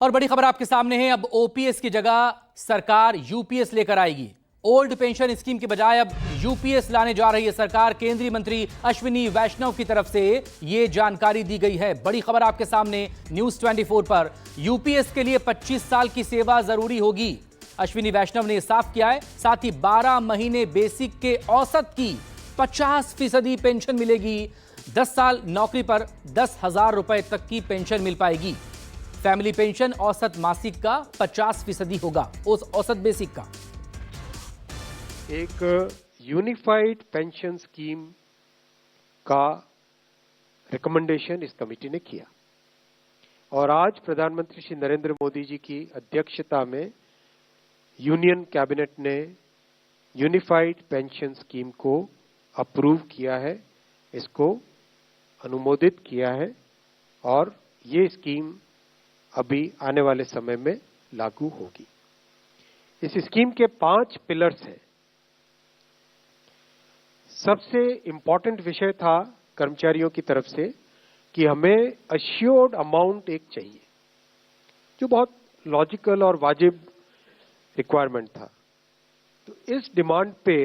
और बड़ी खबर आपके सामने है। अब ओपीएस की जगह सरकार यूपीएस लेकर आएगी। ओल्ड पेंशन स्कीम के बजाय अब यूपीएस लाने जा रही है सरकार। केंद्रीय मंत्री अश्विनी वैष्णव की तरफ से यह जानकारी दी गई है। बड़ी खबर आपके सामने न्यूज 24 पर। यूपीएस के लिए 25 साल की सेवा जरूरी होगी, अश्विनी वैष्णव ने साफ किया है। साथ ही 12 महीने बेसिक के औसत की 50% पेंशन मिलेगी। 10 साल नौकरी पर 10,000 रुपए तक की पेंशन मिल पाएगी। फैमिली पेंशन औसत मासिक का 50% होगा उस औसत बेसिक का। एक यूनिफाइड पेंशन स्कीम का रिकमेंडेशन इस कमेटी ने किया और आज प्रधानमंत्री श्री नरेंद्र मोदी जी की अध्यक्षता में यूनियन कैबिनेट ने यूनिफाइड पेंशन स्कीम को अप्रूव किया है, इसको अनुमोदित किया है और ये स्कीम अभी आने वाले समय में लागू होगी। इस स्कीम के 5 पिलर्स हैं। सबसे इंपॉर्टेंट विषय था कर्मचारियों की तरफ से कि हमें अश्योर्ड अमाउंट एक चाहिए, जो बहुत लॉजिकल और वाजिब रिक्वायरमेंट था। तो इस डिमांड पे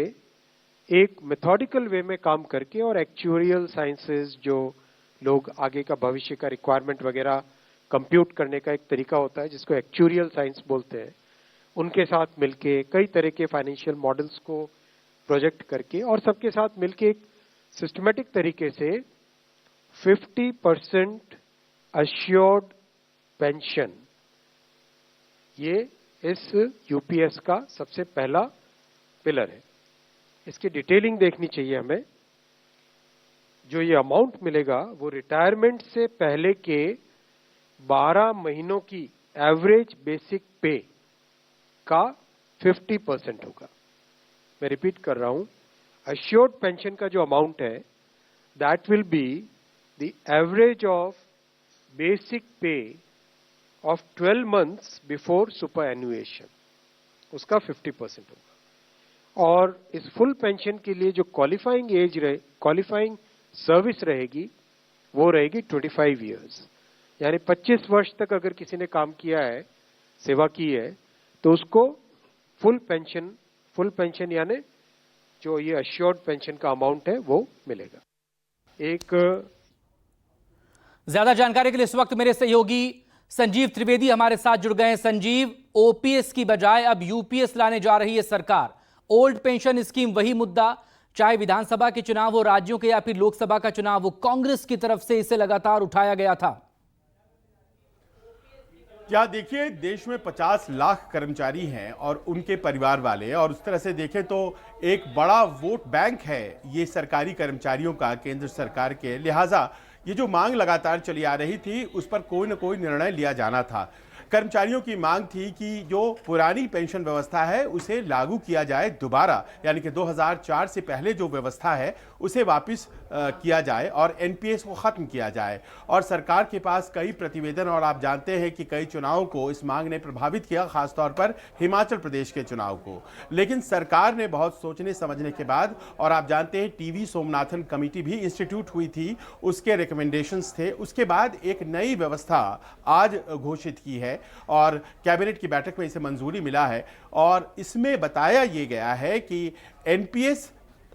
एक मेथोडिकल वे में काम करके और एक्चुअरियल साइंसेस, जो लोग आगे का भविष्य का रिक्वायरमेंट वगैरह कंप्यूट करने का एक तरीका होता है जिसको एक्चुअरियल साइंस बोलते हैं, उनके साथ मिलके कई तरह के फाइनेंशियल मॉडल्स को प्रोजेक्ट करके और सबके साथ मिलके एक सिस्टमेटिक तरीके से 50% अश्योर्ड पेंशन, ये इस यूपीएस का सबसे पहला पिलर है। इसकी डिटेलिंग देखनी चाहिए हमें। जो ये अमाउंट मिलेगा वो रिटायरमेंट से पहले के 12 महीनों की एवरेज बेसिक पे का 50% होगा। मैं रिपीट कर रहा हूं, अश्योर्ड पेंशन का जो अमाउंट है that will be the average of basic पे ऑफ 12 मंथ्स बिफोर सुपर एनुएशन, उसका 50% होगा। और इस फुल पेंशन के लिए जो क्वालिफाइंग सर्विस रहेगी वो रहेगी 25 ईयर्स, यानी 25 वर्ष तक अगर किसी ने काम किया है, सेवा की है, तो उसको फुल पेंशन यानी जो ये अश्योर्ड पेंशन का अमाउंट है वो मिलेगा। एक ज्यादा जानकारी के लिए इस वक्त मेरे सहयोगी संजीव त्रिवेदी हमारे साथ जुड़ गए हैं। संजीव, ओपीएस की बजाय अब यूपीएस लाने जा रही है सरकार। ओल्ड पेंशन स्कीम वही मुद्दा, चाहे विधानसभा के चुनाव हो राज्यों के या फिर लोकसभा का चुनाव हो, कांग्रेस की तरफ से इसे लगातार उठाया गया था। क्या देखिए, देश में 50 लाख कर्मचारी हैं और उनके परिवार वाले, और उस तरह से देखें तो एक बड़ा वोट बैंक है ये सरकारी कर्मचारियों का केंद्र सरकार के। लिहाजा ये जो मांग लगातार चली आ रही थी उस पर कोई न कोई निर्णय लिया जाना था। कर्मचारियों की मांग थी कि जो पुरानी पेंशन व्यवस्था है उसे लागू किया जाए दोबारा, यानी कि 2004 से पहले जो व्यवस्था है उसे वापस किया जाए और एनपीएस को खत्म किया जाए। और सरकार के पास कई प्रतिवेदन, और आप जानते हैं कि कई चुनावों को इस मांग ने प्रभावित किया, खासतौर पर हिमाचल प्रदेश के चुनाव को। लेकिन सरकार ने बहुत सोचने समझने के बाद, और आप जानते हैं टीवी सोमनाथन कमेटी भी इंस्टीट्यूट हुई थी, उसके रिकमेंडेशंस थे, उसके बाद एक नई व्यवस्था आज घोषित की है और कैबिनेट की बैठक में इसे मंजूरी मिला है। और इसमें बताया यह गया है कि एनपीएस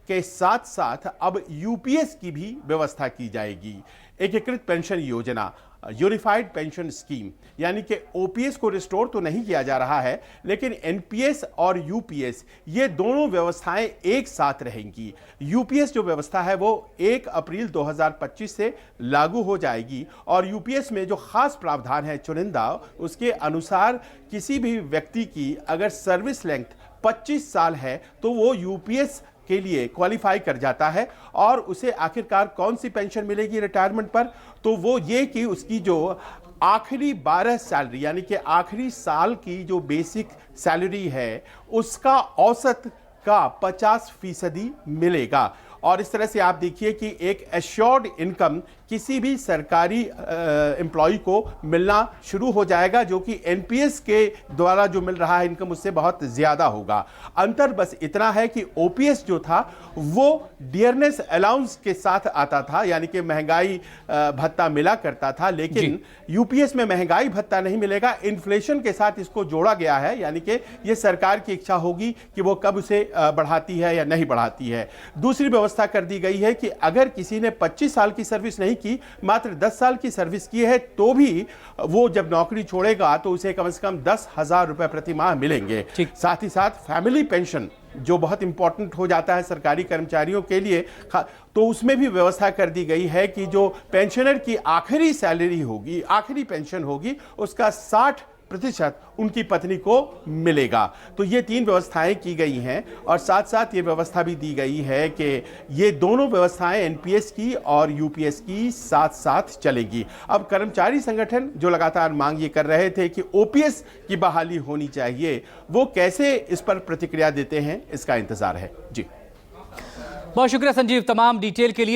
के साथ साथ अब यूपीएस की भी व्यवस्था की जाएगी। एकीकृत पेंशन योजना, यूनिफाइड पेंशन स्कीम, यानी कि ओपीएस को रिस्टोर तो नहीं किया जा रहा है, लेकिन एनपीएस और यूपीएस ये दोनों व्यवस्थाएं एक साथ रहेंगी। यूपीएस जो व्यवस्था है वो 1 अप्रैल 2025 से लागू हो जाएगी और यूपीएस में जो खास प्रावधान है चुनिंदा, उसके अनुसार किसी भी व्यक्ति की अगर सर्विस लेंथ 25 साल है तो वो यूपीएस के लिए क्वालिफाई कर जाता है। और उसे आखिरकार कौन सी पेंशन मिलेगी रिटायरमेंट पर, तो वो ये कि उसकी जो आखिरी 12 सैलरी, यानी कि आखिरी साल की जो बेसिक सैलरी है उसका औसत का 50% मिलेगा। और इस तरह से आप देखिए कि एक एश्योर्ड इनकम किसी भी सरकारी एम्प्लॉय को मिलना शुरू हो जाएगा, जो कि एनपीएस के द्वारा जो मिल रहा है इनकम उससे बहुत ज्यादा होगा। अंतर बस इतना है कि ओपीएस जो था वो डियरनेस अलाउंस के साथ आता था, यानी कि महंगाई भत्ता मिला करता था, लेकिन यूपीएस में महंगाई भत्ता नहीं मिलेगा, इन्फ्लेशन के साथ इसको जोड़ा गया है, यानी कि यह सरकार की इच्छा होगी कि वो कब उसे बढ़ाती है या नहीं बढ़ाती है। दूसरी व्यवस्था कर दी गई है कि अगर किसी ने 25 साल की सर्विस नहीं की, मात्र 10 साल की सर्विस की है, तो भी वो जब नौकरी छोड़ेगा तो उसे कम से कम 10,000 रुपए प्रति माह मिलेंगे। साथ ही साथ फैमिली पेंशन जो बहुत इंपॉर्टेंट हो जाता है सरकारी कर्मचारियों के लिए, तो उसमें भी व्यवस्था कर दी गई है कि जो पेंशनर की आखिरी सैलरी होगी, आखिरी पेंशन होगी, उसका 60% उनकी पत्नी को मिलेगा। तो ये 3 व्यवस्थाएं की गई हैं और साथ साथ ये व्यवस्था भी दी गई है कि ये दोनों व्यवस्थाएं एनपीएस की और यूपीएस की साथ साथ चलेगी। अब कर्मचारी संगठन जो लगातार मांग ये कर रहे थे कि ओपीएस की बहाली होनी चाहिए, वो कैसे इस पर प्रतिक्रिया देते हैं, इसका इंतजार है। जी बहुत शुक्रिया संजीव तमाम डिटेल के लिए।